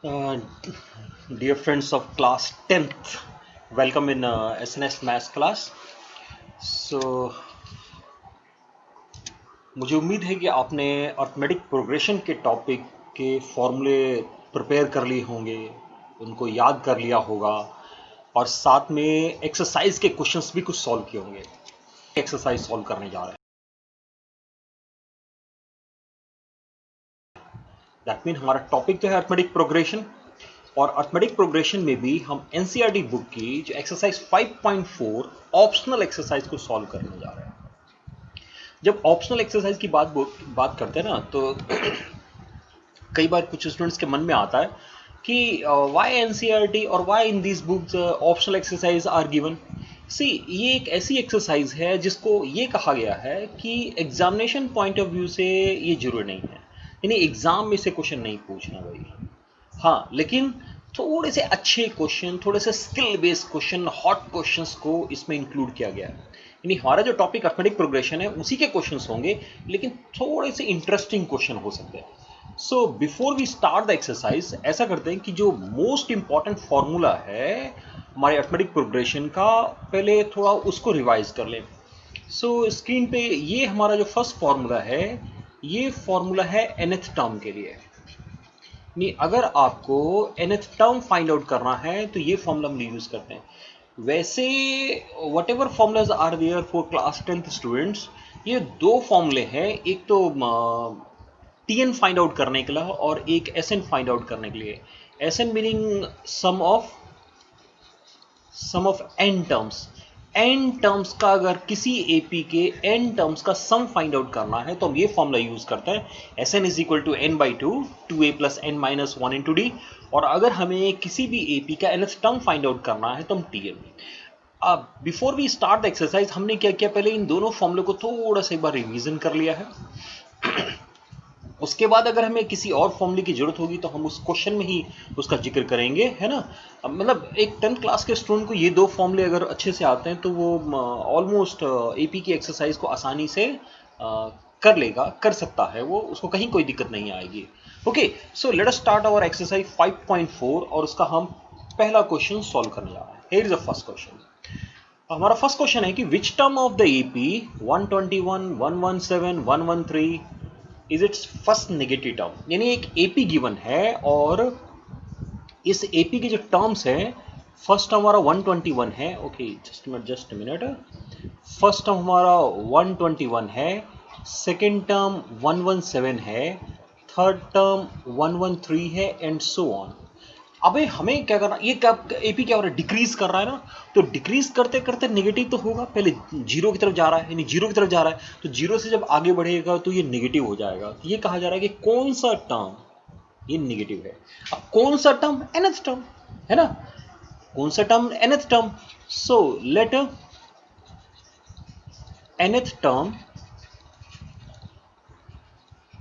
Uh, Dear friends of class 10th, welcome in SNS Maths class. So, मुझे उम्मीद है कि आपने अर्थमेटिक प्रोग्रेशन के टॉपिक के फॉर्मूले प्रिपेयर कर लिए होंगे, उनको याद कर लिया होगा और साथ में एक्सरसाइज के क्वेश्चंस भी कुछ सॉल्व किए होंगे। एक्सरसाइज सॉल्व करने जा रहे हैं। दैट मीन हमारा टॉपिक तो है अर्थमेटिक प्रोग्रेशन और अर्थमेटिक प्रोग्रेशन में भी हम एनसीईआरटी बुक की जो एक्सरसाइज 5.4 ऑप्शनल एक्सरसाइज को सॉल्व करने जा रहे हैं। जब ऑप्शनल एक्सरसाइज की बात करते हैं ना तो कई बार कुछ स्टूडेंट्स के मन में आता है कि व्हाई एनसीईआरटी और why in this books optional exercise are given. See, ये एक ऐसी एक्सरसाइज है जिसको ये कहा गया है कि एग्जामिनेशन पॉइंट ऑफ व्यू से ये जरूरी नहीं है, यानी एग्जाम में से क्वेश्चन नहीं पूछना भाई। हाँ, लेकिन थोड़े से अच्छे क्वेश्चन, थोड़े से skill based question, hot questions को इसमें इंक्लूड किया गया है। यानी हमारा जो टॉपिक अर्थमेटिक प्रोग्रेशन है उसी के क्वेश्चंस होंगे, लेकिन थोड़े से इंटरेस्टिंग क्वेश्चन हो सकते हैं। So before we start the exercise, ऐसा करते हैं कि जो मोस्ट इंपॉर्टेंट फॉर्मूला है हमारे अर्थमेटिक प्रोग्रेशन का, पहले थोड़ा उसको रिवाइज कर लें। सो स्क्रीन पे ये हमारा जो फर्स्ट फॉर्मूला है, ये फॉर्मूला है nth टर्म के लिए। नहीं, अगर आपको nth टर्म फाइंड आउट करना है तो ये फॉर्मूला हम यूज करते हैं। वैसे whatever formulas are there for class 10th students, ये दो फॉर्मूले हैं, एक तो टीएन फाइंड आउट करने के लिए और एक एसएन फाइंड आउट करने के लिए। SN meaning sum of n terms. N terms का अगर किसी एपी के एन टर्म्स का सम फाइंड आउट करना है तो हम ये फॉर्मूला यूज करते हैं, S n is equal to n by two, two a plus n minus one into d. और अगर हमें किसी भी एपी का एनथ टर्म फाइंड आउट करना है तो हम टीएन। अब before we start the exercise हमने क्या किया, पहले इन दोनों फॉर्मूले को थोड़ा सा एक बार रिवीजन कर लिया है। उसके बाद अगर हमें किसी और फॉर्मूले की जरूरत होगी तो हम उस क्वेश्चन में ही उसका जिक्र करेंगे, है ना। मतलब एक 10th क्लास के स्टूडेंट को ये दो फॉर्मूले अगर अच्छे से आते हैं तो वो ऑलमोस्ट एपी की एक्सरसाइज को आसानी से कर लेगा, कर सकता है वो, उसको कहीं कोई दिक्कत नहीं आएगी। Okay, so let us start our exercise 5.4 और उसका हम पहला क्वेश्चन सॉल्व करने जा रहे हैं। Here is the first question. हमारा फर्स्ट क्वेश्चन है कि which term of the AP 121, 117, 113 is it's first negative term. यानी एक एपी गिवन है और इस एपी के जो टर्म्स हैं, फर्स्ट टर्म हमारा 121 है। Okay, just minute. First term हमारा 121 है, सेकेंड टर्म 117 है, थर्ड टर्म 113 है एंड सो ऑन। अबे हमें क्या करना, ये क्या एपी क्या हो रहा है, डिक्रीज कर रहा है ना, तो डिक्रीज करते करते नेगेटिव तो होगा, पहले जीरो की तरफ जा रहा है, यानी जीरो की तरफ जा रहा है, तो जीरो से जब आगे बढ़ेगा तो ये नेगेटिव हो जाएगा। तो ये कहा जा रहा है कि कौन सा टर्म ये नेगेटिव है। अब कौन सा टर्म, nth टर्म, है ना, कौन सा term, nth term. So late nth term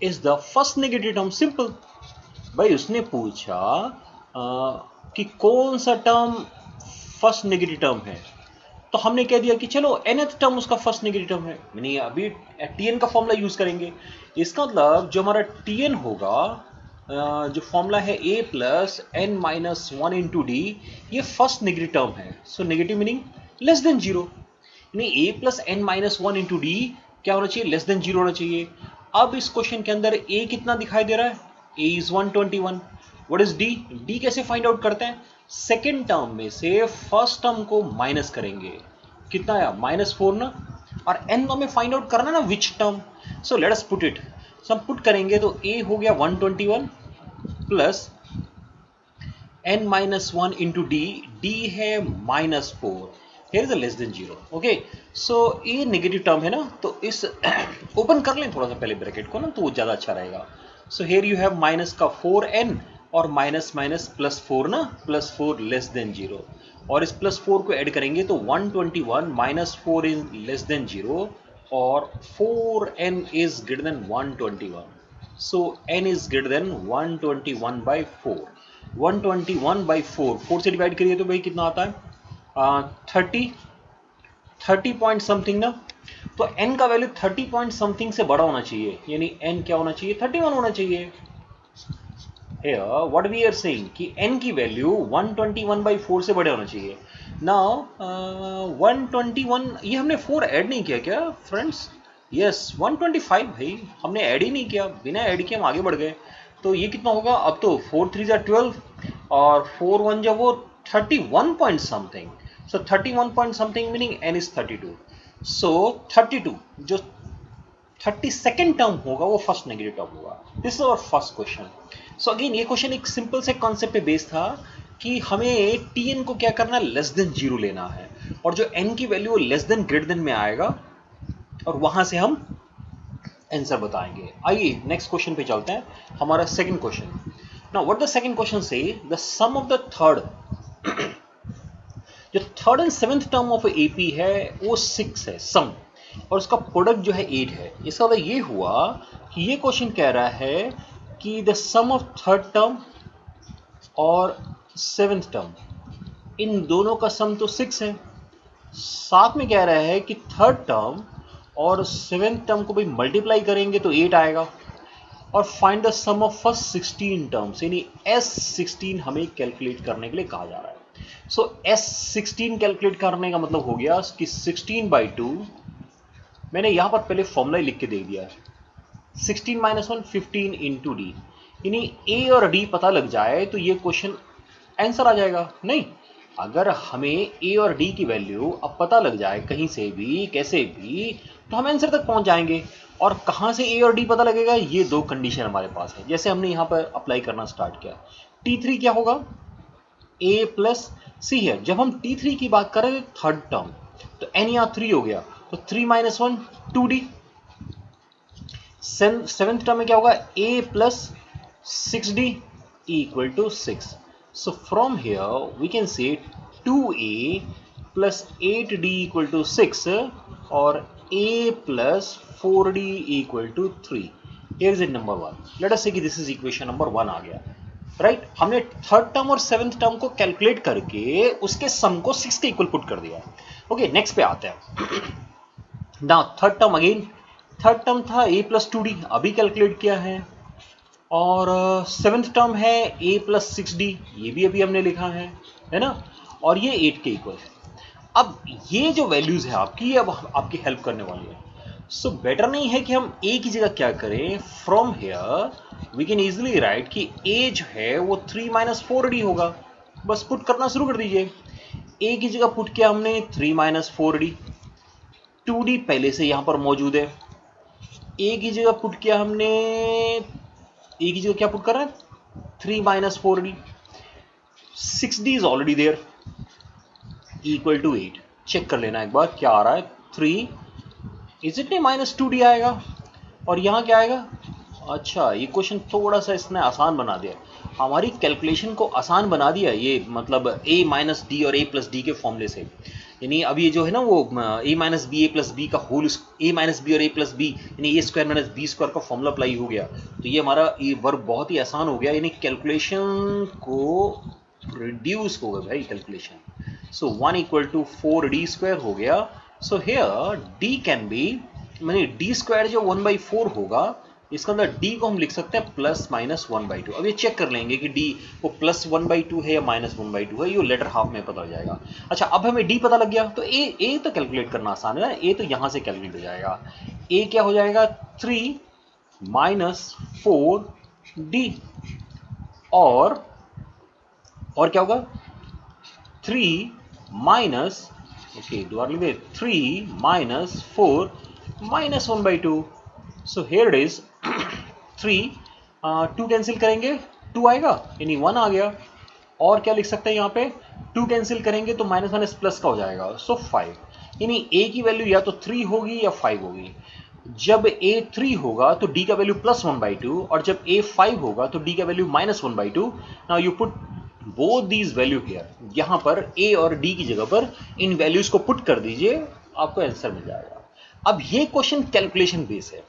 is the first negative term. Simple भाई, उसने पूछा कि कौन सा टर्म फर्स्ट नेगेटिव टर्म है, तो हमने कह दिया कि चलो nth टर्म उसका फर्स्ट नेगेटिव टर्म है, यानी अभी टीएन का फॉर्मूला यूज करेंगे। इसका मतलब जो हमारा टीएन होगा, जो फॉर्मूला है a plus n minus one into d, ये फर्स्ट नेगेटिव टर्म है। So negative meaning less than zero, यानी a plus n minus one into d क्या होना चाहिए, लेस देन जीरो होना चाहिए। अब इस क्वेश्चन के अंदर a कितना दिखाई दे रहा है, a is 121। What is d, d कैसे फाइंड आउट करते हैं, सेकेंड टर्म में से फर्स्ट टर्म को माइनस करेंगे, कितना आया -4 ना, और n तो हमें फाइंड आउट करना ना which term. So let us put it, so हम पुट करेंगे तो a हो गया 121 plus n minus one into D, D है -4, here is a less than zero. Okay, so ये नेगेटिव टर्म है ना, तो इस ओपन कर लें थोड़ा सा पहले ब्रैकेट को ना, तो वो ज़्यादा अच्छा रहेगा। So here you have minus का 4n और माइनस माइनस प्लस 4 ना, प्लस 4 लेस देन जीरो, और इस प्लस 4 को ऐड करेंगे तो 121 minus 4 is less than zero और 4n is greater than 121। So n is greater than 121 by 4। 121 by 4 से डिवाइड करिए तो भाई कितना आता है, 30 पॉइंट समथिंग ना, तो n का वैल्यू 30 पॉइंट समथिंग से बड़ा होना चाहिए, यानी n क्या होना चाहिए, 31 होना चाहिए। here what we are saying कि n की वैल्यू 121/4 से बड़े होना चाहिए। नाउ 121, ये हमने 4 ऐड नहीं किया क्या फ्रेंड्स? यस 125 भाई, हमने ऐड ही नहीं किया, बिना ऐड किए हम आगे बढ़ गए। तो ये कितना होगा? अब तो 4 3 जा 12 और 4 1 जा वो 31 point something. So 31 point something meaning n is 32। So 32 जो 32nd टर्म होगा वो फर्स्ट नेगेटिव टर्म होगा। This is our first question. So again ये क्वेश्चन एक सिंपल से कॉन्सेप्ट पे बेस्ड था कि हमें tn को क्या करना है, लेस देन 0 लेना है, और जो n की value less than greater than में आएगा और वहां से हम आंसर बताएंगे। आइए नेक्स्ट क्वेश्चन पे चलते हैं, हमारा second question. Now what the second question से, the sum of the third, जो third and seventh term of AP है वो 6 है सम, और उसका प्रोडक्ट जो है 8 है। इसका मतलब ये हुआ कि ये क्वेश्चन कह रहा है कि the sum of third term और सेवेंथ टर्म, इन दोनों का सम तो 6 है, साथ में कह रहा है कि थर्ड टर्म और सेवेंथ टर्म को भाई मल्टीप्लाई करेंगे तो 8 आएगा, और find the sum of first 16 terms, यानी S16 हमें कैलकुलेट करने के लिए कहा जा रहा है। सो S16 कैलकुलेट करने का मतलब हो गया कि 16/2, मैंने यहां पर पहले फॉर्मूला लिख के दे दिया है, 16 - 1 15 इंटू डी, यानी ए और डी पता लग जाए तो ये क्वेश्चन आंसर आ जाएगा। नहीं, अगर हमें ए और डी की वैल्यू अब पता लग जाए कहीं से भी कैसे भी, तो हम आंसर तक पहुंच जाएंगे। और कहां से ए और डी पता लगेगा, ये दो कंडीशन हमारे पास है। जैसे हमने यहां पर अप्लाई करना स्टार्ट किया, T3 क्या होगा, ए प्लस सी है। जब हम T3 की बात करें थर्ड टर्म, तो n यहाँ 3 हो गया, तो 3 - 1 2d। सेवेंथ टर्म में क्या होगा, a plus 6d equal to 6। So from here we can say 2a plus 8d equal to 6 और a plus 4d equal to 3। Here is it number 1। Let us say कि this is equation number 1 आ गया, right. हमने third term और seventh term को calculate करके उसके सम को 6 के इक्वल पुट कर दिया। ओके, नेक्स्ट पे आते हैं। Now third term, again third term था a प्लस 2d, अभी कैलकुलेट किया है, और सेवेंथ टर्म है a प्लस 6d, ये भी अभी हमने लिखा है ना, और ये 8 के इक्वल है। अब ये जो वैल्यूज है आपकी, ये अब आपकी हेल्प करने वाली है। सो बेटर नहीं है कि हम a की जगह क्या करें, from here we can easily write कि a जो है वो 3 - 4d होगा। बस पुट करना शुरू कर दीजिए। a की जगह पुट किया हमने 3 - 4d, 2d पहले से यहां पर मौजूद है। a की जगह पुट किया हमने, a की जगह क्या पुट कर रहे हैं, 3 - 4d, 6d is already there equal to 8। Check कर लेना एक बार क्या आ रहा है, 3 इज इट नहीं -2d आएगा, और यहां क्या आएगा। अच्छा, ये क्वेश्चन थोड़ा सा इसने आसान बना दिया, हमारी कैलकुलेशन को आसान बना दिया ये, मतलब a - d और a प्लस डी के फॉर्मूले से। यानी अब ये जो है ना वो a - b a plus B का होल, a - b और a प्लस बी यानी a² - b² का फॉर्मूला अप्लाई हो गया। तो ये हमारा ये वर्क बहुत ही आसान हो गया, यानी कैलकुलेशन को रिड्यूस हो गया भाई calculation. So 1 equal to 4d² हो गया। So here d can be, मैंने d² जो 1/4 होगा, इसका मतलब d को हम लिख सकते हैं प्लस माइनस 1/2। अब ये चेक कर लेंगे कि d वो प्लस 1/2 है या माइनस 1/2 है, ये लेटर हाफ में पता हो जाएगा। अच्छा, अब हमें d पता लग गया, तो a तो कैलकुलेट करना आसान है ना, a तो यहां से कैलकुलेट हो जाएगा। a क्या हो जाएगा, 3 - 4d, और क्या होगा, 3 माइनस, ओके दोबारा लिख दे, 3 - 4 - 1/2। So here it is 3, 2 cancel करेंगे 2 आएगा, यानी 1 आ गया। और क्या लिख सकते हैं यहाँ पे, 2 कैंसिल करेंगे तो माइनस माइनस प्लस का हो जाएगा, सो 5। यानी a की वैल्यू या तो 3 होगी या 5 होगी। जब a 3 होगा तो d का वैल्यू प्लस 1/2, और जब a 5 होगा तो d का value minus 1/2। Now you put both these value here, यहां पर a और d की जगह पर इन वैल्यूज को पुट कर दीजिए, आपको आंसर मिल जाएगा। अब ये क्वेश्चन कैलकुलेशन बेस है।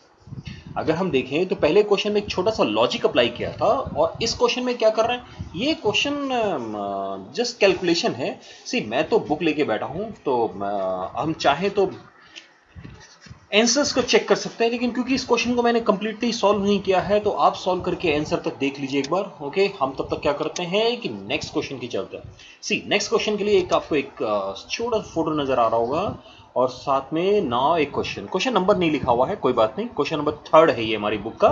अगर हम देखें तो पहले क्वेश्चन में एक छोटा सा लॉजिक अप्लाई किया था, और इस क्वेश्चन में क्या कर रहे हैं, ये क्वेश्चन जस्ट कैलकुलेशन है। सी मैं तो बुक लेके बैठा हूं, तो हम चाहें तो आंसर्स को चेक कर सकते हैं, लेकिन क्योंकि इस क्वेश्चन को मैंने कंप्लीटली सॉल्व नहीं किया है तो आप सॉल्व करके आंसर तक देख लीजिए एक बार। ओके, हम तब तक क्या करते हैं कि नेक्स्ट क्वेश्चन की चलते हैं। सी, नेक्स्ट क्वेश्चन के लिए एक आपको एक छोटा फोटो नजर आ रहा होगा और साथ में नाउ एक क्वेश्चन नंबर नहीं लिखा हुआ है, कोई बात नहीं। क्वेश्चन नंबर 3 है ये हमारी बुक का,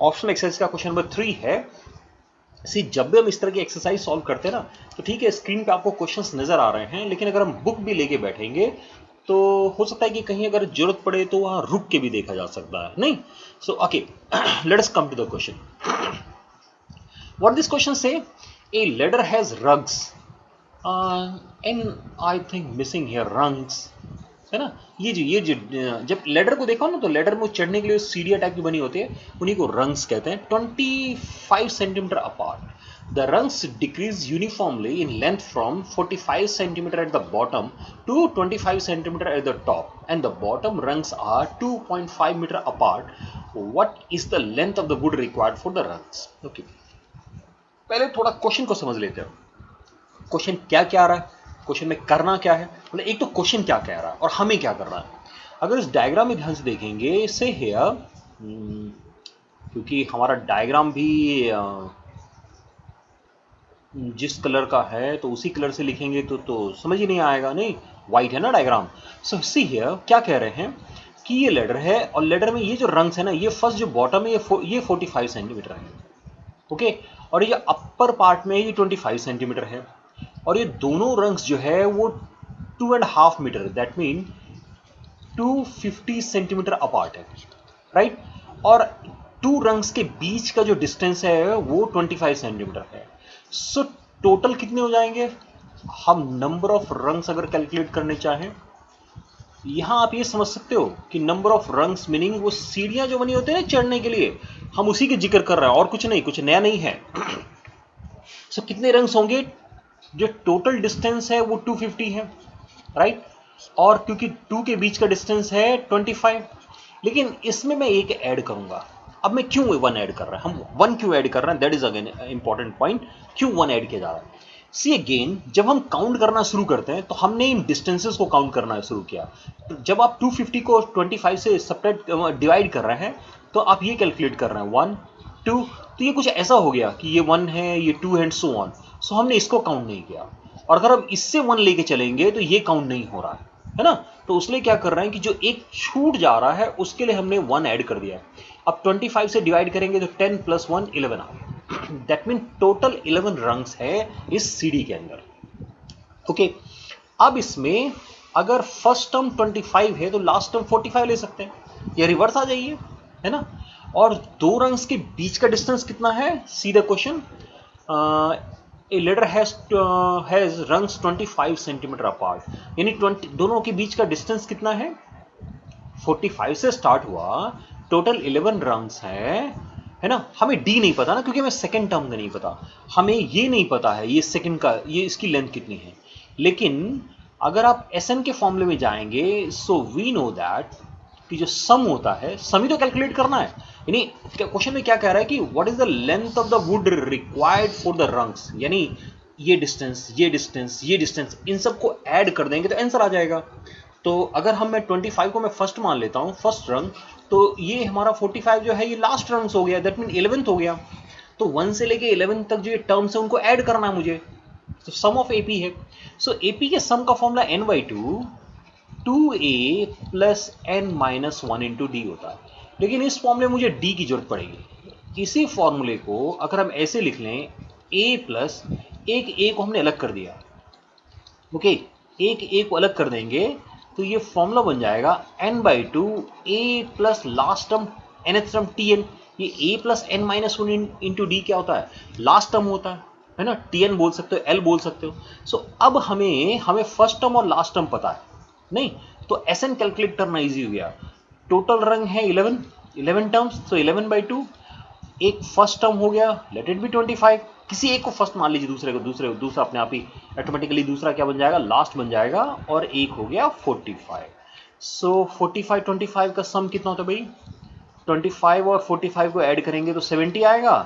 ऑप्शनल एक्सरसाइज का क्वेश्चन नंबर 3 है। सी, जब भी हम इस तरह की एक्सरसाइज सॉल्व करते हैं ना, तो ठीक है स्क्रीन पे आपको क्वेश्चंस नजर आ रहे हैं, लेकिन अगर हम बुक भी लेके बैठेंगे तो हो सकता है कि कहीं अगर जरूरत पड़े तो वहां रुक के भी देखा जा सकता है, नहीं? So okay, let us come to the question. What this question से, a ladder has rugs and I think missing here rungs, है ना? ये जो जब लेडर को देखा ना, तो लेडर में चढ़ने के लिए सीढ़ियां टाइप की बनी होती है, उन्हीं को रंग्स कहते हैं। 25 centimetre apart, the rungs decrease uniformly in length from 45 cm at the bottom to 25 cm at the top, and the bottom rungs are 2.5 meter apart. What is the length of the wood required for the rungs? Okay, पहले थोड़ा question को समझ लेते हैं। Question क्या क्या आ रहा है, क्वेश्चन में करना क्या है, मतलब एक तो क्वेश्चन क्या कह रहा है और हमें क्या करना है। अगर इस डायग्राम में ध्यान से देखेंगे, से हियर, क्योंकि हमारा डायग्राम भी जिस कलर का है तो उसी कलर से लिखेंगे तो समझ ही नहीं आएगा, नहीं? वाइट है ना डायग्राम। सो सी हियर क्या कह रहे हैं कि ये लेडर है और लेडर में ये जो रंग्स है ना, ये फर्स्ट जो बॉटम है ये 45 सेंटीमीटर है, ओके, और ये अपर पार्ट में ये 25 सेंटीमीटर है, और ये दोनों रंग्स जो है वो 2.5 metre, that mean 250 centimetre apart है, राइट? और टू रंग्स के बीच का जो डिस्टेंस है वो 25 सेंटीमीटर है। सो टोटल कितने हो जाएंगे? हम नंबर ऑफ रंग्स अगर कैलकुलेट करने चाहें, यहां आप ये समझ सकते हो कि नंबर ऑफ रंग्स मीनिंग वो सीढ़ियां जो बनी होती है ना चढ़ने के लिए, हम उसी के जिक्र कर रहे हैं और कुछ नहीं, कुछ नया नहीं है। सो कितने रंग्स होंगे? जो टोटल डिस्टेंस है वो 250 है, राइट? और क्योंकि 2 के बीच का डिस्टेंस है 25, लेकिन इसमें मैं एक ऐड करूंगा। अब मैं क्यों 1 ऐड कर रहा है, हम 1 क्यों ऐड कर रहे हैं, that is again important point, क्यों 1 ऐड किया जा रहा है। सी अगेन, जब हम काउंट करना शुरू करते हैं तो हमने इन डिस्टेंसेस को काउंट करना शुरू किया। तो जब आप 250 को 25 से सेपरेट डिवाइड कर रहे हैं तो आप ये कैलकुलेट कर रहे हैं 1 2, तो ये कुछ ऐसा हो गया कि ये 1 है, ये 2 है एंड सो ऑन। सो हमने इसको काउंट नहीं किया, और अगर हम इससे 1 लेके चलेंगे तो ये काउंट नहीं हो रहा है ना? तो उसलिए क्या कर रहे हैं कि जो एक छूट जा रहा है उसके लिए हमने 1 ऐड कर दिया। अब 25 से डिवाइड करेंगे तो 10 प्लस 1 11 आ गया, दैट मीन टोटल 11 रंग्स है इस सीढ़ी के अंदर, ओके। अब इसमें अगर फर्स्ट टर्म 25 है तो लास्ट टर्म 45 ले सकते हैं, या रिवर्स आ जाइए, है ना? और दो रंग्स के बीच का डिस्टेंस कितना है, सीधा question, A ladder has rungs 25 centimetre apart, यानी 20 दोनों के बीच का डिस्टेंस कितना है, 45 से स्टार्ट हुआ, टोटल 11 रंग्स है ना? हमें डी नहीं पता ना, क्योंकि हमें सेकंड टर्म का नहीं पता, हमें ये नहीं पता है ये सेकंड का, ये इसकी लेंथ कितनी है। लेकिन अगर आप एसएन के फॉर्मूले में जाएंगे, सो वी नो दैट कि जो सम होता है, सम ही तो कैलकुलेट करना है। यानी क्वेश्चन में क्या कह रहा है कि what is the length of the wood required for the rungs, यानी ये डिस्टेंस, ये डिस्टेंस, ये डिस्टेंस, इन सबको ऐड कर देंगे तो आंसर आ जाएगा। तो अगर हम मैं 25 को मैं फर्स्ट मान लेता हूं, फर्स्ट रंग, तो ये हमारा 45 जो है ये लास्ट रंग्स हो गया, दैट मीन 11th हो गया। तो 1 से लेके 11 तक जो ये टर्म्स है उनको ऐड करना है मुझे, तो सम ऑफ एपी है। सो एपी के सम का formula n/2 2a plus n minus 1 into D होता है, लेकिन इस फॉर्मूले में मुझे डी की जरूरत पड़ेगी। इसी फॉर्मूले को अगर हम ऐसे लिख लें, a प्लस एक a को हमने अलग कर दिया, ओके, एक a को अलग कर देंगे तो ये फॉर्मूला बन जाएगा n/2 a plus last term nth term tn। ये a plus n minus 1 into d क्या होता है, लास्ट टर्म होता है ना? tn बोल सकते हो, l बोल सकते हो। सो अब हमें फर्स्ट टर्म और लास्ट टर्म पता है, नहीं? तो एसएन कैलकुलेट करना इजी हो गया। टोटल रंग है 11 टर्म्स, तो 11/2, एक फर्स्ट टर्म हो गया, लेट इट बी 25, किसी एक को फर्स्ट मान लीजिए, दूसरा अपने आप ही ऑटोमेटिकली दूसरा क्या बन जाएगा, लास्ट बन जाएगा, और एक हो गया 45। सो 45 25 का सम कितना होता है भाई, 25 और 45 को ऐड करेंगे तो 70 आएगा,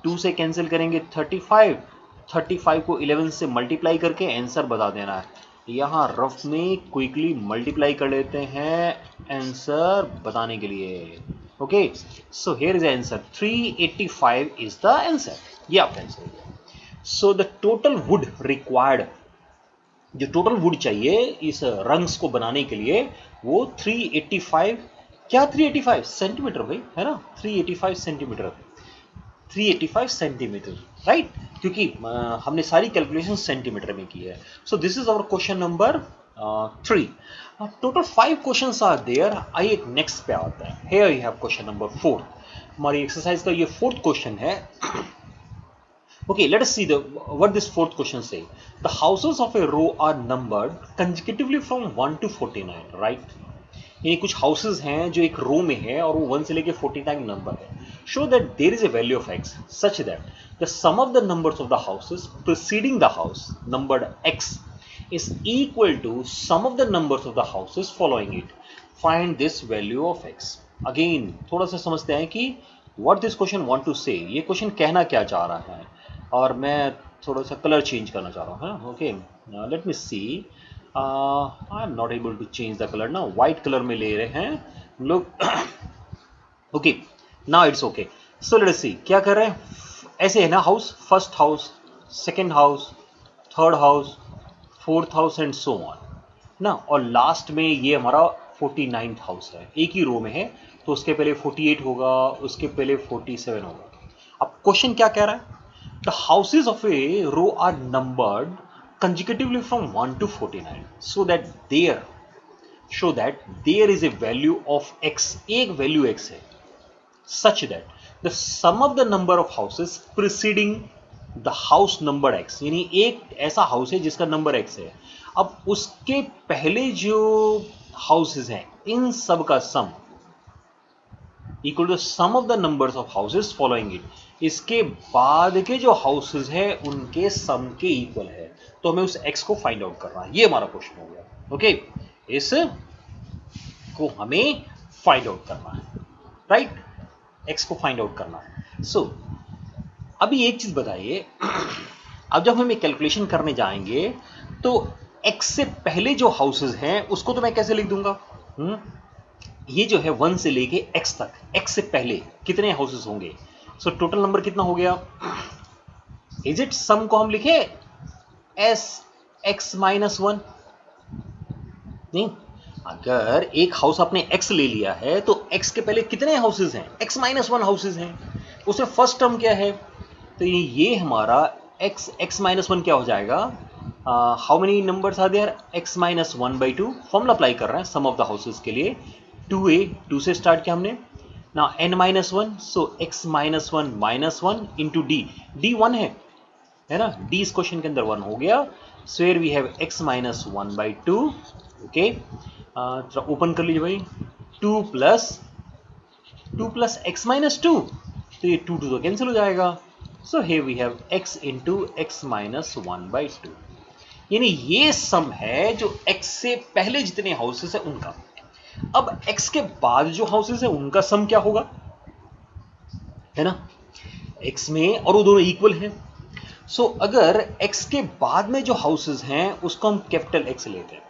2 से कैंसिल करेंगे 35 को 11 से मल्टीप्लाई करके आंसर बता देना है। यहाँ रफ में क्विकली मल्टीप्लाई कर लेते हैं आंसर बताने के लिए। Okay, so here is answer 385 is the answer. ये आपका आंसर है। So the total would required, जो टोटल वुड चाहिए इस रंग्स को बनाने के लिए वो 385, क्या 385 सेंटीमीटर भाई, है ना, 385 सेंटीमीटर, 385 सेंटीमीटर, राइट, क्योंकि हमने सारी कैलकुलेशन सेंटीमीटर में की है। So this is our question number 3। Total 5 questions are there. आइए नेक्स्ट पे आता है। Here you have question number 4। हमारी एक्सरसाइज का ये 4th क्वेश्चन है। Okay, let us see what this 4th question say. The houses of a row are numbered consecutively from 1 to 49, right? ये कुछ हाउसेज हैं जो एक रो में है और वो 1 से लेके 49 नंबर है। Show that there is a value of x such that the sum of the numbers of the houses preceding the house numbered x is equal to sum of the numbers of the houses following it. Find this value of x. Again, थोड़ा सा समझते हैं कि what this question want to say. ये question कहना क्या चाह रहा है, और मैं थोड़ा सा कलर चेंज करना चाह रहा हूँ। Okay, let me see. I am not able to change the colour ना, वाइट कलर में ले रहे हैं हम लोग। Okay, now it's okay. So let's see क्या कर रहे हैं। ऐसे है ना house, first house, second house, third house, fourth house and so on ना, और लास्ट में ये हमारा 49th हाउस है, एक ही रो में है, तो उसके पहले 48 होगा, उसके पहले 47 होगा। अब क्वेश्चन क्या कह रहा है, the houses of a row are numbered consecutively from 1 to 49 so that there is a value of x, एक वैल्यू x है, such that the sum of the number of houses preceding the house number x, यानी एक ऐसा house है जिसका number x है, अब उसके पहले जो हाउसेस हैं इन सब का sum equal to sum of the numbers of houses following it, इसके बाद के जो हाउसेस हैं उनके सम के इक्वल है, तो हमें उस x को फाइंड आउट करना है। ये हमारा क्वेश्चन हो गया। ओके, इस को हमें फाइंड आउट करना है, राइट, x को फाइंड आउट करना है। सो अभी एक चीज बताइए, अब जब हम एक कैलकुलेशन करने जाएंगे तो x से पहले जो हाउसेस हैं उसको तो मैं कैसे लिख दूंगा, ये जो है 1 से लेके x तक, x से पहले कितने हाउसेस होंगे। सो टोटल नंबर कितना हो गया, इज इट सम को हम लिखे एस x माइनस 1, नहीं, अगर एक हाउस आपने x ले लिया है तो x के पहले कितने हाउसेस हैं, x माइनस 1 हाउसेस हैं, उसमें फर्स्ट टर्म क्या है, तो ये हमारा x माइनस 1 क्या हो जाएगा, how many numbers are there, x minus 1/2, formula apply कर रहे हैं सम ऑफ द हाउसेस के लिए, 2a, 2 से स्टार्ट किया हमने ना, n माइनस 1, सो x minus 1 minus 1 into d, d 1 है ना, d इस क्वेश्चन के अंदर 1 हो गया, so here we have x minus 1/2। Okay, थोड़ा ओपन कर लीजिए भाई, 2 प्लस x माइनस 2, तो ये 2 तो कैंसिल हो जाएगा, so here we have x into x minus 1/2, यानी ये सम है जो x से पहले जितने हाउसेस है उनका। अब x के बाद जो हाउसेस है उनका सम क्या होगा, है ना, x में और वो दोनों इक्वल हैं, सो अगर x के बाद में जो हाउसेस हैं उसको हम कैपिटल X लेते हैं,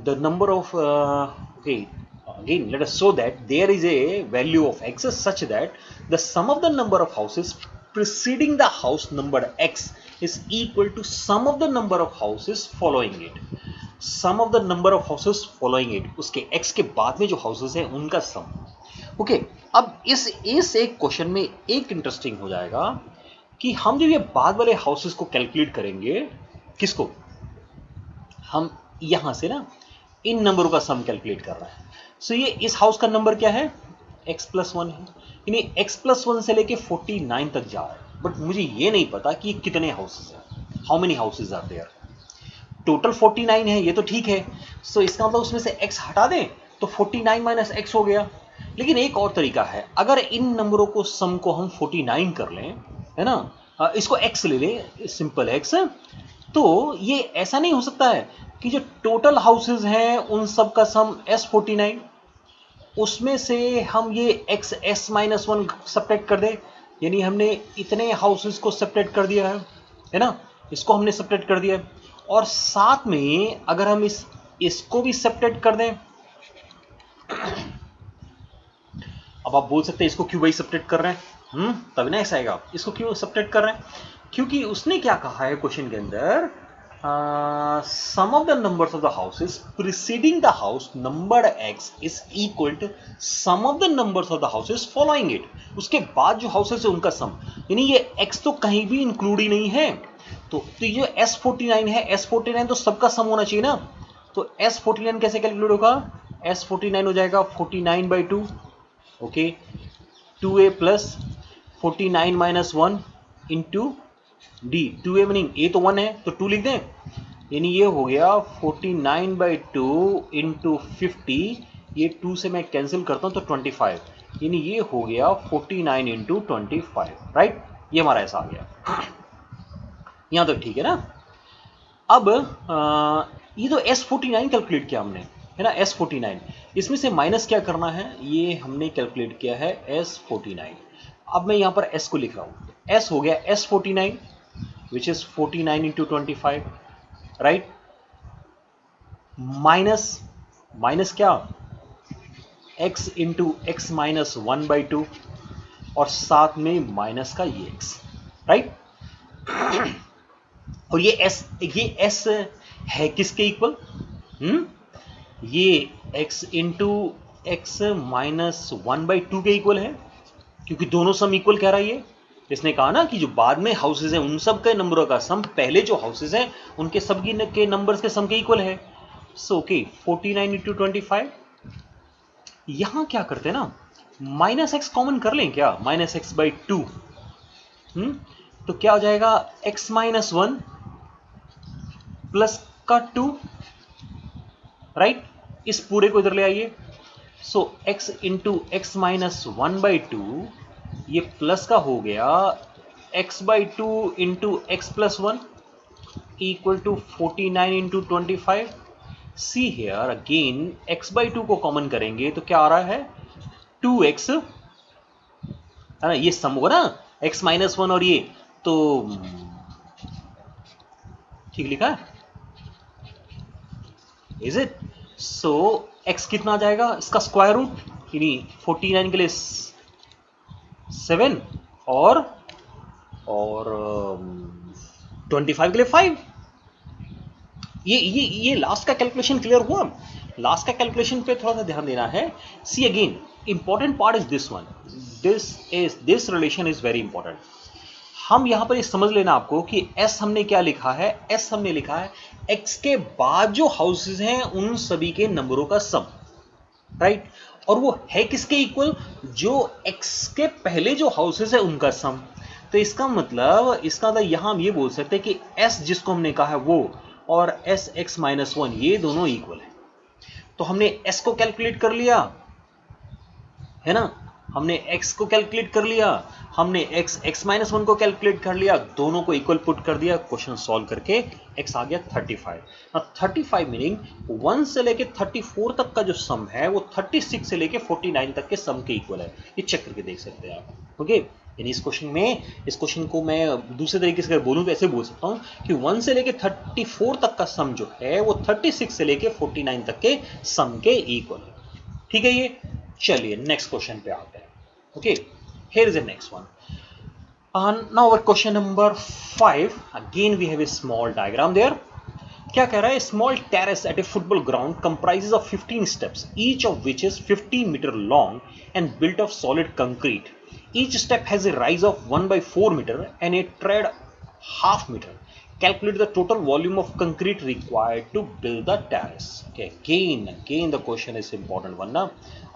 the number of okay, again let us show that there is a value of x such that the sum of the number of houses preceding the house number x is equal to sum of the number of houses following it, sum of the number of houses following it, उसके x के बाद में जो houses हैं उनका सम। Okay, अब इस एक क्वेश्चन में एक इंटरेस्टिंग हो जाएगा कि हम जब ये बाद वाले हाउसेस को कैलकुलेट करेंगे, किसको, हम यहां से ना इन नंबरों का सम कैलकुलेट कर रहा है, सो ये इस हाउस का नंबर क्या है, x+1 है, यानी x+1 से लेके 49 तक जा रहा है, बट मुझे ये नहीं पता कि कितने हाउसेस हैं, how many houses are there, total 49 है, ये तो ठीक है, सो इसका मतलब उसमें से x हटा दें तो 49 माइनस x हो गया। लेकिन एक और तरीका है, अगर इन नंबरों को सम को हम 49 कर लें, है ना, इसको x ले लें, सिंपल x, तो ये ऐसा नहीं हो सकता है कि जो टोटल हाउसेस हैं उन सब का सम S49, उसमें से हम ये x माइनस 1 सब्ट्रैक्ट कर दें, यानी हमने इतने हाउसेस को सब्ट्रैक्ट कर दिया है ना, इसको हमने सब्ट्रैक्ट कर दिया है, और साथ में अगर हम इसको भी सब्ट्रैक्ट कर दें, अब आप बोल सकते हैं इसको क्यों भाई सब्ट्रैक्ट कर रहे हैं, तभी ना ऐसा आएगा। इसको क्यों सब्ट्रैक्ट कर रहे हैं? क्योंकि उसने क्या कहा है क्वेश्चन के अंदर, sum of the numbers of the houses preceding the house numbered X is equal to sum of the numbers of the houses following it. उसके बाद जो हाउसेस है उनका सम, यानी ये एक्स तो कहीं भी इंक्लूड ही नहीं है। तो ये जो S49 है, S49 तो सबका सम होना चाहिए ना। तो S49 कैसे कैलकुलेट होगा? S49 हो जाएगा 49/2, okay, 2a plus 49 minus 1 into D. 2a meaning a तो 1 है तो 2 लिख दें, यानी ये हो गया 49/2 इंटू 50, ये 2 से मैं कैंसिल करता हूं तो 25, यानी ये हो गया 49 इंटू 25, राइट। ये हमारा ऐसा आ गया, यहां तक ठीक है ना। अब ये तो S49 कैलकुलेट किया हमने, है ना, S49, इसमें से माइनस क्या करना है, ये हमने कैलकुलेट किया है S49। अब मैं यहां पर S को लिख रहा हूं, S हो गया S49 which is 49 into 25, right, minus क्या, x इंटू एक्स माइनस 1/2 और साथ में माइनस का ये x, राइट। और ये S है किसके इक्वल, ये x इंटू एक्स माइनस 1/2 के इक्वल है, क्योंकि दोनों सम इक्वल कह रहा है ये। इसने कहा ना कि जो बाद में हाउसेज हैं उन सब के नंबरों का सम पहले जो हाउसेज हैं उनके सब के नंबर्स के सम के इक्वल है। So okay, 49 into 25। यहां क्या करते हैं ना, माइनस एक्स कॉमन कर लें क्या, -x/2, तो क्या हो जाएगा, x माइनस 1 प्लस का 2, राइट। इस पूरे को इधर ले आइए, so x into x minus 1/2, ये प्लस का हो गया x/2 into x plus 1 equal to 49 into 25। See here again x/2 को कॉमन करेंगे तो क्या आ रहा है, 2x, है ना, ये सम होगा ना x माइनस 1 और ये, तो ठीक लिखा है, इज इट। सो x कितना आ जाएगा, इसका स्क्वायर रूट, यानी 49 के लिए 7 और 25 के लिए 5। ये लास्ट का कैलकुलेशन क्लियर हुआ। लास्ट का कैलकुलेशन पे थोड़ा सा ध्यान देना है। See again important part is this one, this relation is very important. हम यहां पर ये समझ लेना आपको कि S हमने क्या लिखा है, S हमने लिखा है X के बाद जो हाउसेज हैं उन सभी के नंबरों का सम, राइट। और वो है किसके इक्वल, जो X के पहले जो हाउसेज है उनका सम। तो इसका मतलब यहां हम ये बोल सकते हैं कि S जिसको हमने कहा है वो और SX माइनस 1 ये दोनों इक्वल है। तो हमने S को कैलकुलेट कर लिया, है ना, हमने x को कैलकुलेट कर लिया, हमने x माइनस 1 को कैलकुलेट कर लिया, दोनों को इक्वल पुट कर दिया, क्वेश्चन सॉल्व करके x आ गया 35। 35 मीनिंग 1 से लेके 34 तक का जो सम है वो 36 से लेके 49 तक के सम के इक्वल है। ये चेक करके देख सकते हैं आप, ओके। यानी इस क्वेश्चन को मैं दूसरे तरीके से अगर बोलूं तो ऐसे बोल सकता हूं कि 1 से लेके 34 तक का सम जो है वो 36 से लेके 49 तक के सम के इक्वल है, ठीक है। ये चलिए नेक्स्ट क्वेश्चन पे आते हैं, okay. Here is the next one. Now our question number 5, again we have a small diagram there. क्या कह रहा है, small terrace at a football ground comprises of 15 steps, each of which is 15 metre long and built of solid concrete. Each step has a rise of 1/4 metre and a tread half metre. Calculate the total volume of concrete required to build the terrace. Okay, again the question is important one ना।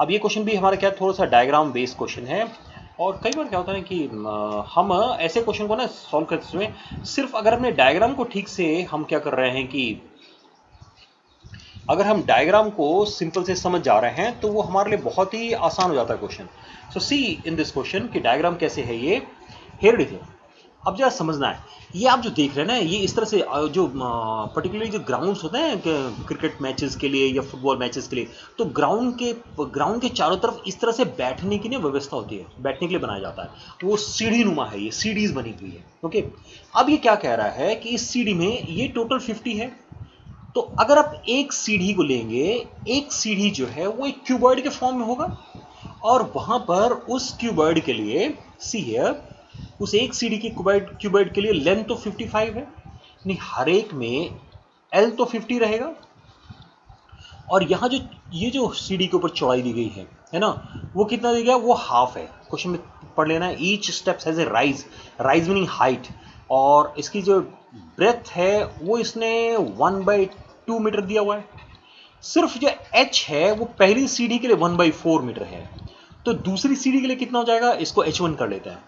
अब ये question भी हमारा क्या थोड़ा सा diagram based question है, और कई बार क्या होता है कि हम ऐसे क्वेश्चन को ना सॉल्व करते समय सिर्फ अगर हमने डायग्राम को ठीक से हम क्या कर रहे हैं कि अगर हम डायग्राम को सिंपल से समझ जा रहे हैं तो वो हमारे लिए बहुत ही आसान हो जाता है question. So see in this question कि डायग्राम कैसे है ये, हियर इट इज। अब जरा समझना है, ये आप जो देख रहे हैं ना, ये इस तरह से जो पर्टिकुलरली जो ग्राउंड्स होते हैं क्रिकेट मैचेस के लिए या फुटबॉल मैचेस के लिए, तो ग्राउंड के चारों तरफ इस तरह से बैठने की ना व्यवस्था होती है, बैठने के लिए बनाया जाता है। वो सीढ़ी नुमा है, ये सीढ़ीज बनी हुई है। ओके, अब ये क्या कह रहा है कि इस सीढ़ी में ये टोटल 50 है। तो अगर आप एक सीढ़ी को लेंगे, एक सीढ़ी जो है वो एक क्यूबॉइड के फॉर्म में होगा, और वहां पर उस क्यूबॉइड के लिए सी हियर, उस एक सीढ़ी की क्यूबॉइड के लिए लेंथ तो 55 है, नहीं हर एक में एल तो 50 रहेगा, और यहां जो ये जो सीढ़ी के ऊपर चौड़ाई दी गई है ना, वो कितना दी गया, वो हाफ है। क्वेश्चन में पढ़ लेना, each steps has a rise, rise meaning height, और इसकी जो ब्रेथ है वो इसने 1/2 मीटर दिया हुआ है। सिर्फ जो h है वो पहली सीढ़ी के लिए 1/4 मीटर है, तो दूसरी सीढ़ी के लिए कितना हो जाएगा, इसको h1 कर लेते हैं।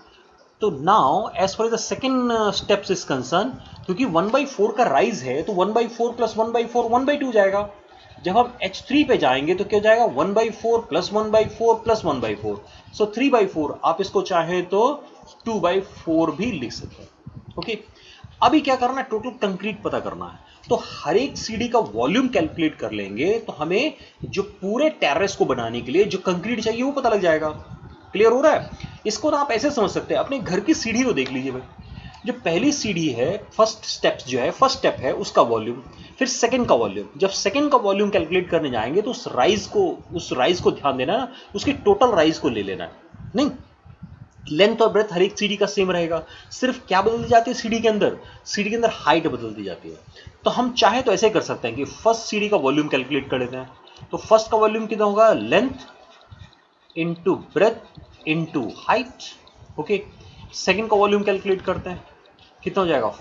तो now as far the second steps is concern, क्योंकि 1/4 का राइज है तो 1/4 प्लस 1/4 1/2 जाएगा। जब हम h3 पे जाएंगे तो क्या हो जाएगा, 1/4 प्लस 1/4 प्लस 1/4, सो 3/4। आप इसको चाहे तो 2/4 भी लिख सकते हैं। ओके, अभी क्या करना है, टोटल कंक्रीट पता करना है। तो हर एक सीढ़ी का वॉल्यूम कैलकुलेट कर लेंगे तो हमें जो पूरे टेरेस को बनाने के लिए जो कंक्रीट चाहिए वो पता लग जाएगा। क्लियर हो रहा है? इसको ना आप ऐसे समझ सकते हैं, अपने घर की सीढ़ी को देख लीजिए भाई। जो पहली सीढ़ी है, फर्स्ट स्टेप है उसका वॉल्यूम, फिर सेकंड का वॉल्यूम। जब सेकंड का वॉल्यूम कैलकुलेट करने जाएंगे तो उस राइज को ध्यान देना, उसकी टोटल राइज को ले लेना है। नहीं, लेंथ और ब्रेथ हर एक सीढ़ी का सेम रहेगा, सिर्फ क्या बदलती जाती है सीढ़ी के अंदर हाइट बदलती जाती है। तो हम चाहे तो ऐसे कर सकते हैं कि फर्स्ट सीढ़ी का वॉल्यूम कैलकुलेट कर लेते हैं। तो फर्स्ट का वॉल्यूम कितना होगा, length into breadth into height. Okay, second का वॉल्यूम कैलकुलेट करते हैं, कितना हो जाएगा,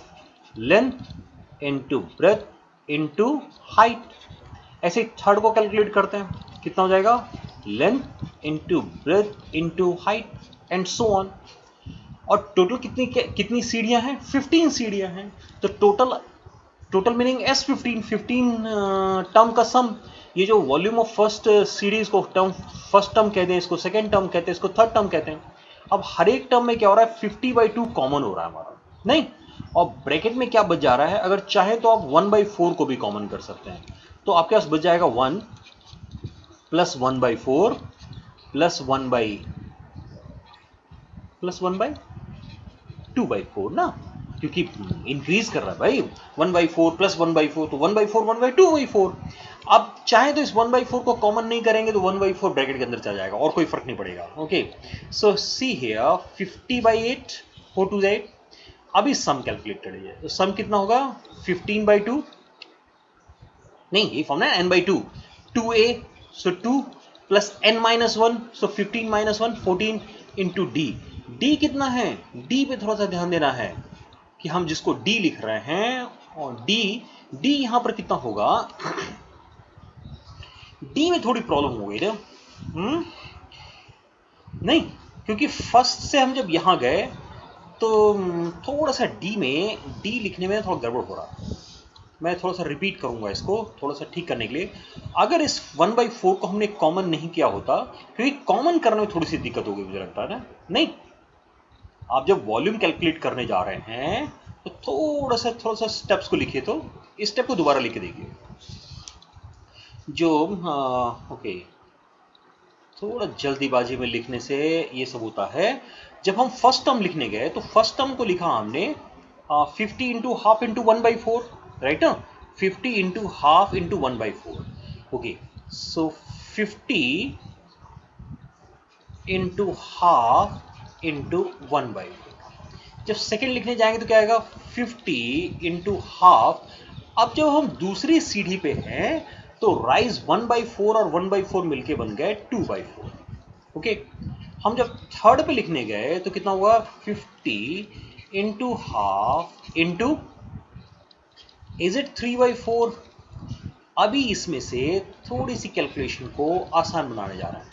length into breadth into height. ऐसे थर्ड को कैलकुलेट करते हैं, कितना हो जाएगा, length into breadth into height, and so on. और टोटल कितनी सीढ़ियां हैं, 15 सीढ़ियां हैं। तो टोटल मीनिंग S15, 15 टर्म का सम। ये जो वॉल्यूम ऑफ फर्स्ट सीरीज को फर्स्ट टर्म कहते हैं, इसको सेकेंड टर्म कहते हैं, इसको थर्ड टर्म कहते हैं। अब हर एक टर्म में क्या हो रहा है, 50/2 कॉमन हो रहा है हमारा, नहीं, और ब्रैकेट में क्या बच जा रहा है, अगर चाहे तो आप 1/4 को भी कॉमन कर सकते हैं। तो आपके पास बच जाएगा 1 प्लस 1/4 प्लस 1/2/4 ना, क्योंकि इंक्रीज कर रहा है भाई, 1/4 प्लस 1/4 तो 1/4 1/2/4। अब चाहे तो इस 1/4 को कॉमन नहीं करेंगे तो 1/4 ब्रैकेट के अंदर चला जाएगा और कोई फर्क नहीं पड़ेगा। Okay, so see here 50/8 4 2 8। अभी सम कैलकुलेट कर लीजिए, तो सम कितना होगा, 15/2, नहीं ये फॉर्म है n/2, 2a, सो 2 प्लस n-1, सो 15 - 1 14 इंटू डी। डी कितना है, डी पे थोड़ा सा ध्यान देना है कि हम जिसको डी लिख रहे हैं, और डी यहां पर कितना होगा, डी में थोड़ी प्रॉब्लम हो गई ना, नहीं, क्योंकि फर्स्ट से हम जब यहां गए तो थोड़ा सा डी लिखने में थोड़ा गड़बड़ हो रहा है। मैं थोड़ा सा रिपीट करूंगा इसको थोड़ा सा ठीक करने के लिए। अगर इस 1/4 को हमने कॉमन नहीं किया होता, क्योंकि कॉमन करने में थोड़ी सी दिक्कत होगी मुझे लगता है ना, नहीं, आप जब वॉल्यूम कैलकुलेट करने जा रहे हैं तो थोड़ा सा स्टेप्स को लिखिए, तो इस स्टेप को दोबारा लिख के देखिए। जो ओके, थोड़ा जल्दीबाजी में लिखने से ये सब होता है। जब हम फर्स्ट टर्म लिखने गए तो फर्स्ट टर्म को लिखा हमने 50 इंटू हाफ इंटू 1/4, राइट ना, 50 इंटू हाफ इंटू 1/4। ओके, सो 50 इंटू हाफ इंटू 1/4। जब सेकेंड लिखने जाएंगे तो क्या आएगा, 50 इंटू हाफ। अब जब हम दूसरी सीढ़ी पे हैं तो राइज 1/4 और 1/4 मिलके बन गए 2/4। ओके, हम जब थर्ड पे लिखने गए तो कितना हुआ, 50 into half into, is it 3/4। अभी इसमें से थोड़ी सी कैलकुलेशन को आसान बनाने जा रहा है।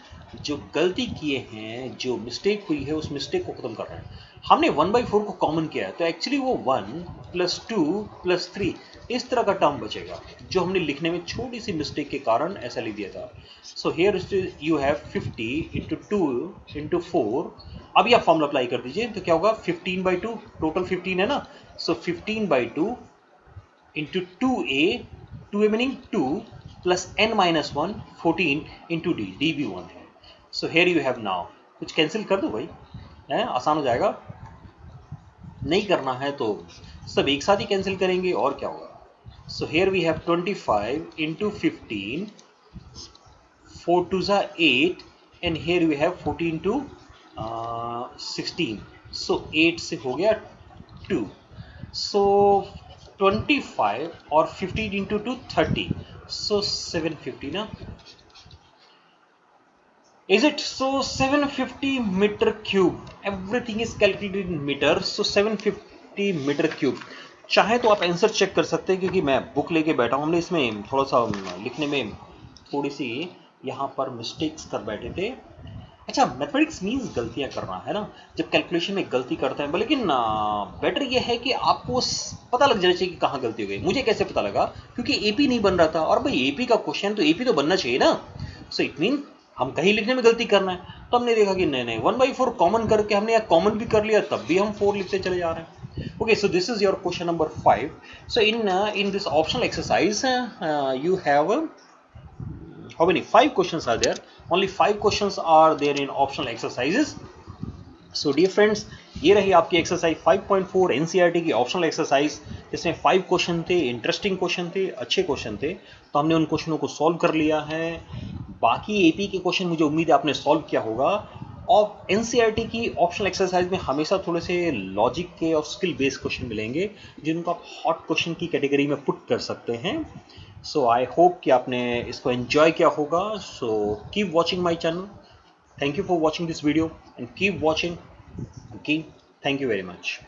जो गलती किए हैं, जो मिस्टेक हुई है, उस मिस्टेक को खत्म कर रहे हैं। हमने 1/4 को कॉमन किया है तो एक्चुअली वो 1 प्लस 2 प्लस 3 इस तरह का टर्म बचेगा, जो हमने लिखने में छोटी सी मिस्टेक के कारण ऐसा लिख दिया था। So here you have 50 into 2 into 4 अब ये आप फॉर्मूला अप्लाई कर दीजिए तो क्या होगा 15/2, टोटल 15 है ना, सो 15/2 into 2a, 2a meaning 2 plus n minus 1, 14 into d, d भी 1 है. So here you have now, कुछ कैंसिल कर दो भाई, है आसान हो जाएगा. नहीं करना है तो सब एक साथ ही कैंसिल करेंगे और क्या होगा. So here we have 25 into 15, 4 2s are 8 and here we have 14 to 16. So 8 से हो गया 2. So 25 और 15 into 2 30. So 750 ना. Is it? So 750 meter cube. Everything is calculated in meter. So 750 meter cube. चाहे तो आप आंसर चेक कर सकते हैं क्योंकि मैं बुक लेके बैठा हूँ. हमने इसमें थोड़ा सा लिखने में थोड़ी सी यहाँ पर मिस्टेक्स कर बैठे थे. अच्छा, मैथमेटिक्स मीन्स गलतियाँ करना है ना, जब कैलकुलेशन में गलती करते हैं. लेकिन बेटर ये है कि आपको पता लग जाना चाहिए कि कहाँ गलती हो गई. मुझे कैसे पता लगा? क्योंकि एपी नहीं बन रहा था. और भाई एपी का क्वेश्चन तो एपी तो बनना चाहिए ना. सो इट मीन हम कहीं लिखने में गलती करना है. तो हमने देखा कि नहीं 1/4 कॉमन करके हमने यहाँ कॉमन भी कर लिया, तब भी हम 4 लिखते चले जा रहे हैं. Okay, so this is your question number 5. So in this optional exercise, you have how many? 5 questions are there. Only 5 questions are there in optional exercises. So dear friends, ये रही आपकी एक्सरसाइज 5.4 एनसीईआरटी की optional exercise. इसमें 5 question थे, interesting question थे, अच्छे question थे. तो हमने उन क्वेश्चनों को सॉल्व कर लिया है. बाकी एपी के क्वेश्चन मुझे उम्मीद है आपने सॉल्व किया होगा. और एनसीईआरटी की ऑप्शनल एक्सरसाइज में हमेशा थोड़े से लॉजिक के और स्किल बेस्ड क्वेश्चन मिलेंगे जिनको आप हॉट क्वेश्चन की कैटेगरी में पुट कर सकते हैं. सो आई होप कि आपने इसको एंजॉय किया होगा. So keep watching my channel. Thank you for watching this video and keep watching. Okay, thank you very much.